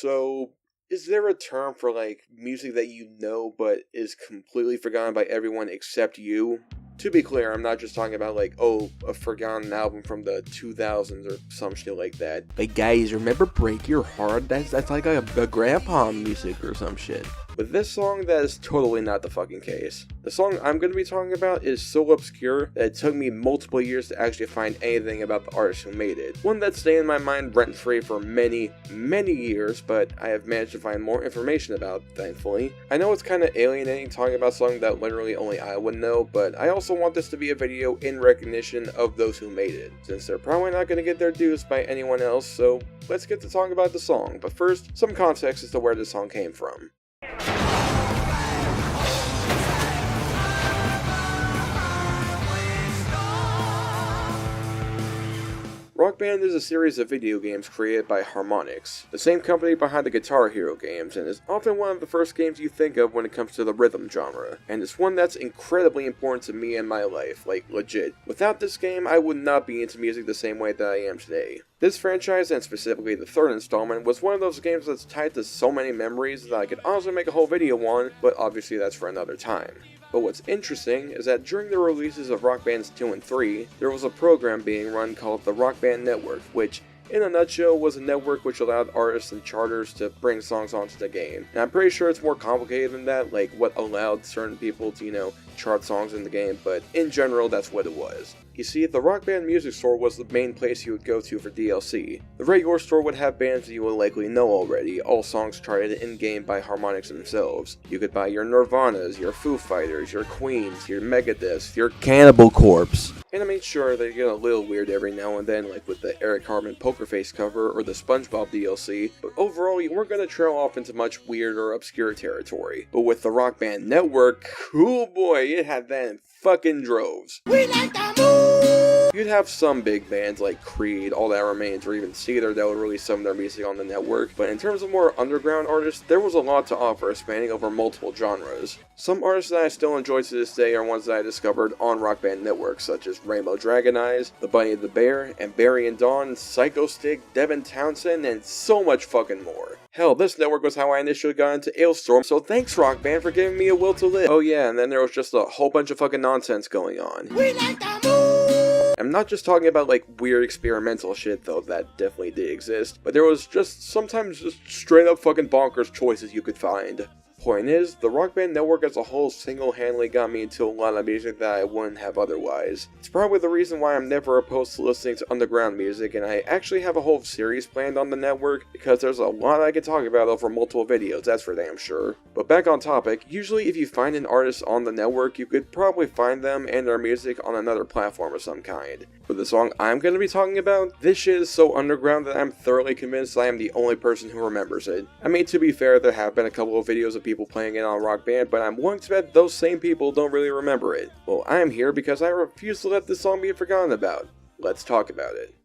So, is there a term for, like, music that you know but is completely forgotten by everyone except you? To be clear, I'm not just talking about, like, oh, a forgotten album from the 2000s or some shit like that. Like, guys, remember Break Your Heart? That's like a grandpa music or some shit. With this song, that is totally not the fucking case. The song I'm going to be talking about is so obscure that it took me multiple years to actually find anything about the artist who made it. One that stayed in my mind rent-free for many, many years, but I have managed to find more information about, thankfully. I know it's kind of alienating talking about something that literally only I would know, but I also want this to be a video in recognition of those who made it, since they're probably not going to get their dues by anyone else, so let's get to talking about the song. But first, some context as to where this song came from. Rock Band is a series of video games created by Harmonix, the same company behind the Guitar Hero games, and is often one of the first games you think of when it comes to the rhythm genre, and it's one that's incredibly important to me in my life, like legit. Without this game, I would not be into music the same way that I am today. This franchise, and specifically the third installment, was one of those games that's tied to so many memories that I could honestly make a whole video on, but obviously that's for another time. But what's interesting is that during the releases of Rock Bands 2 and 3, there was a program being run called the Rock Band Network, which, in a nutshell, was a network which allowed artists and charters to bring songs onto the game. And I'm pretty sure it's more complicated than that, like what allowed certain people to, chart songs in the game, but in general, that's what it was. You see, the Rock Band Music Store was the main place you would go to for DLC. The regular store would have bands that you would likely know already, all songs charted in-game by Harmonix themselves. You could buy your Nirvanas, your Foo Fighters, your Queens, your Megadeths, your Cannibal Corpse. And I mean, sure, they get a little weird every now and then, like with the Eric Cartman Poker Face cover or the SpongeBob DLC, but overall you weren't going to trail off into much weird or obscure territory. But with the Rock Band Network, cool boy, it had that in fucking droves. We like that move! You'd have some big bands like Creed, All That Remains, or even Seether that would release some of their music on the network, but in terms of more underground artists, there was a lot to offer, spanning over multiple genres. Some artists that I still enjoy to this day are ones that I discovered on Rock Band Network, such as Rainbow Dragon Eyes, The Bunny and the Bear, and Barry and Dawn, Psycho Stick, Devin Townsend, and so much fucking more. Hell, this network was how I initially got into Ailstorm, so thanks Rock Band for giving me a will to live. Oh yeah, and then there was just a whole bunch of fucking nonsense going on. We like that move! I'm not just talking about like weird experimental shit though, that definitely did exist, but there was just sometimes just straight up fucking bonkers choices you could find. Point is, the Rock Band Network as a whole single-handedly got me into a lot of music that I wouldn't have otherwise. It's probably the reason why I'm never opposed to listening to underground music, and I actually have a whole series planned on the network, because there's a lot I could talk about over multiple videos, that's for damn sure. But back on topic, usually if you find an artist on the network, you could probably find them and their music on another platform of some kind. For the song I'm going to be talking about, this shit is so underground that I'm thoroughly convinced I am the only person who remembers it. I mean, to be fair, there have been a couple of videos of people playing it on Rock Band, but I'm willing to bet those same people don't really remember it. Well, I am here because I refuse to let this song be forgotten about. Let's talk about it.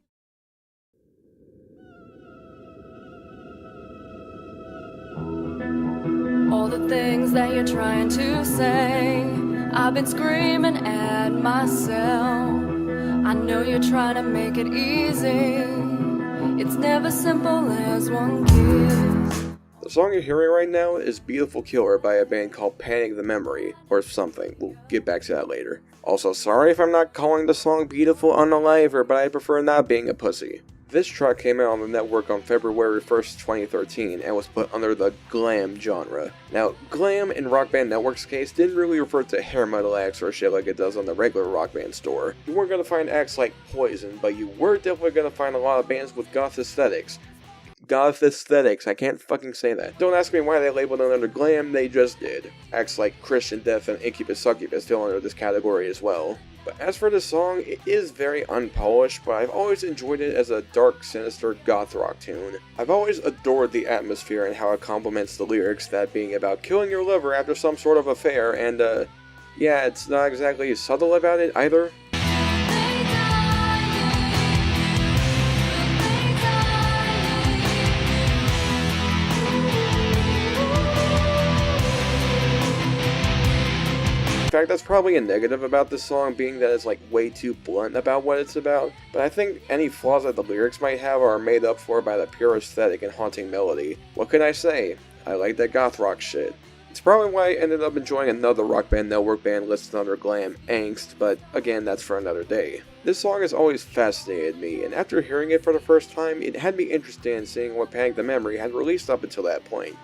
All the things that you're trying to say, I've been screaming at myself. I know you're trying to make it easy. It's never simple as one kiss. The song you're hearing right now is Beautiful Killer by a band called Panic the Memory, or something. We'll get back to that later. Also, sorry if I'm not calling the song Beautiful Unaliver, but I prefer not being a pussy. This track came out on the network on February 1st, 2013, and was put under the glam genre. Now, glam in Rock Band Network's case didn't really refer to hair metal acts or shit like it does on the regular Rock Band store. You weren't going to find acts like Poison, but you were definitely going to find a lot of bands with goth aesthetics. Goth aesthetics, I can't fucking say that. Don't ask me why they labeled it under glam, they just did. Acts like Christian Death and Incubus Succubus fell under this category as well. But as for the song, it is very unpolished, but I've always enjoyed it as a dark, sinister goth rock tune. I've always adored the atmosphere and how it complements the lyrics, that being about killing your lover after some sort of affair, and yeah, it's not exactly subtle about it either. fact, that's probably a negative about this song, being that it's like way too blunt about what it's about, but I think any flaws that the lyrics might have are made up for by the pure aesthetic and haunting melody. What can I say? I like that goth rock shit. It's probably why I ended up enjoying another Rock Band Network band listed under glam angst, but again, that's for another day. This song has always fascinated me, and after hearing it for the first time, it had me interested in seeing what Panic the Memory had released up until that point.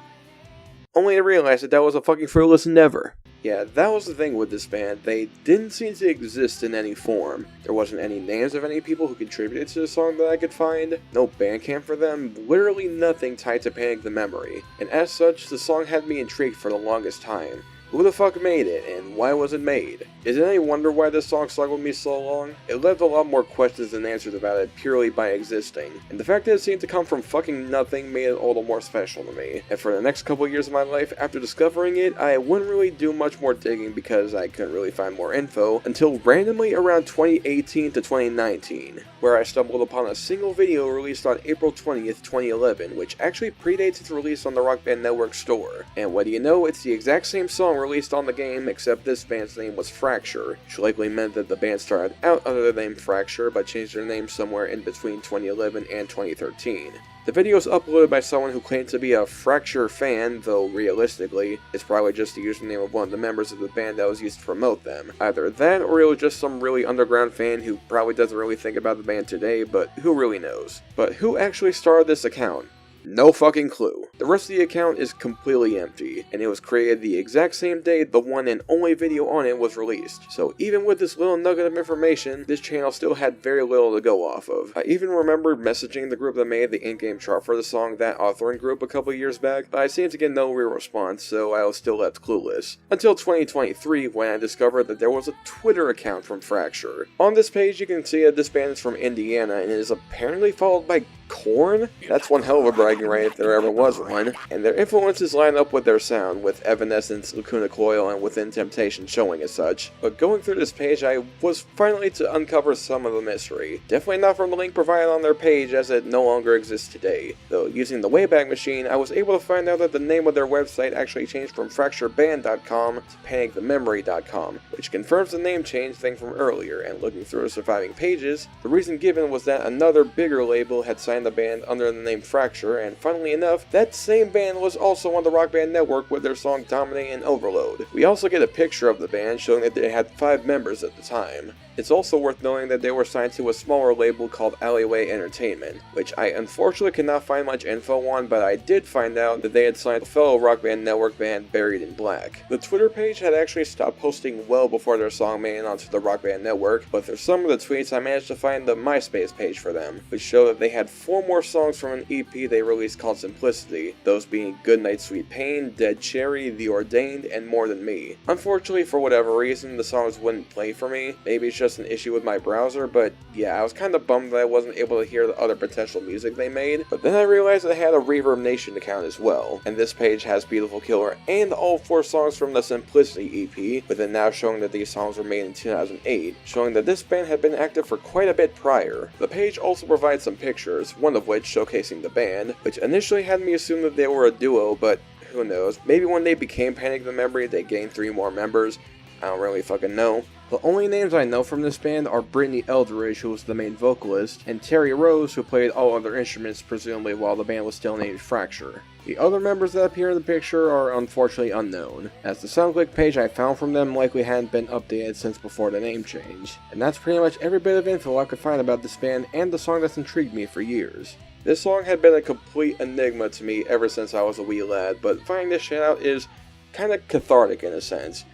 Only to realize that was a fucking fruitless endeavor. Yeah, that was the thing with this band, they didn't seem to exist in any form. There wasn't any names of any people who contributed to the song that I could find, no Bandcamp for them, literally nothing tied to Panic the Memory, and as such, the song had me intrigued for the longest time. Who the fuck made it, and why was it made? Is it any wonder why this song stuck with me so long? It left a lot more questions than answers about it purely by existing, and the fact that it seemed to come from fucking nothing made it all the more special to me. And for the next couple years of my life after discovering it, I wouldn't really do much more digging because I couldn't really find more info until randomly around 2018 to 2019, where I stumbled upon a single video released on April 20th, 2011, which actually predates its release on the Rock Band Network store. And what do you know, it's the exact same song released on the game, except this band's name was Fracture, which likely meant that the band started out under the name Fracture but changed their name somewhere in between 2011 and 2013. The video is uploaded by someone who claimed to be a Fracture fan, though realistically, it's probably just the username of one of the members of the band that was used to promote them. Either that, or it was just some really underground fan who probably doesn't really think about the band today, but who really knows. But who actually started this account? No fucking clue. The rest of the account is completely empty, and it was created the exact same day the one and only video on it was released. So even with this little nugget of information, this channel still had very little to go off of. I even remember messaging the group that made the in-game chart for the song, that Aaaryn group, a couple years back, but I seemed to get no real response, so I was still left clueless. Until 2023, when I discovered that there was a Twitter account from Fracture. On this page you can see that this band is from Indiana, and it is apparently followed by Korn? That's one hell of a bragging right if there ever was one. And their influences line up with their sound, with Evanescence, Lacuna Coil, and Within Temptation showing as such. But going through this page, I was finally to uncover some of the mystery. Definitely not from the link provided on their page, as it no longer exists today. Though using the Wayback Machine, I was able to find out that the name of their website actually changed from FractureBand.com to PanicTheMemory.com, which confirms the name change thing from earlier, and looking through the surviving pages, the reason given was that another bigger label had signed the band under the name Fracture, and funnily enough, that same band was also on the Rock Band Network with their song Dominate and Overload. We also get a picture of the band showing that they had 5 members at the time. It's also worth knowing that they were signed to a smaller label called Alleyway Entertainment, which I unfortunately could not find much info on, but I did find out that they had signed a fellow Rock Band Network band, Buried in Black. The Twitter page had actually stopped posting well before their song made it onto the Rock Band Network, but through some of the tweets I managed to find the MySpace page for them, which showed that they had 4 more songs from an EP they released called Simplicity, those being Goodnight Sweet Pain, Dead Cherry, The Ordained, and More Than Me. Unfortunately, for whatever reason, the songs wouldn't play for me. Maybe it's just an issue with my browser, but yeah, I was kind of bummed that I wasn't able to hear the other potential music they made, but then I realized I had a Reverb Nation account as well, and this page has Beautiful Killer and all 4 songs from the Simplicity EP, with it now showing that these songs were made in 2008, showing that this band had been active for quite a bit prior. The page also provides some pictures, one of which showcasing the band, which initially had me assume that they were a duo, but who knows, maybe when they became Panic the Memory they gained 3 more members, I don't really fucking know. The only names I know from this band are Brittany Eldridge, who was the main vocalist, and Terry Rose, who played all other instruments presumably while the band was still named Fracture. The other members that appear in the picture are unfortunately unknown, as the SoundClick page I found from them likely hadn't been updated since before the name change. And that's pretty much every bit of info I could find about this band and the song that's intrigued me for years. This song had been a complete enigma to me ever since I was a wee lad, but finding this shit out is kinda cathartic in a sense.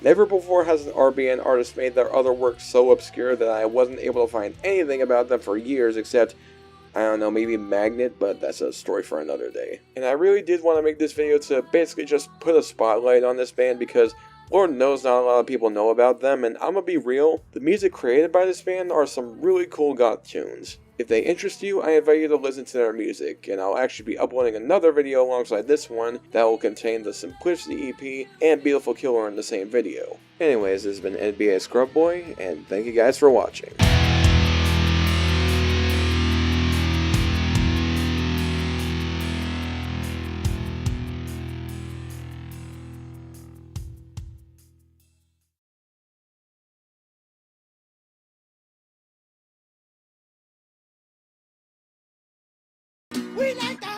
Never before has an RBN artist made their other work so obscure that I wasn't able to find anything about them for years except, I don't know, maybe Magnet, but that's a story for another day. And I really did want to make this video to basically just put a spotlight on this band because Lord knows not a lot of people know about them, and I'm gonna be real, the music created by this band are some really cool goth tunes. If they interest you, I invite you to listen to their music, and I'll actually be uploading another video alongside this one that will contain the Simplicity EP and Beautiful Killer in the same video. Anyways, this has been NBA Scrub Boy, and thank you guys for watching. We like the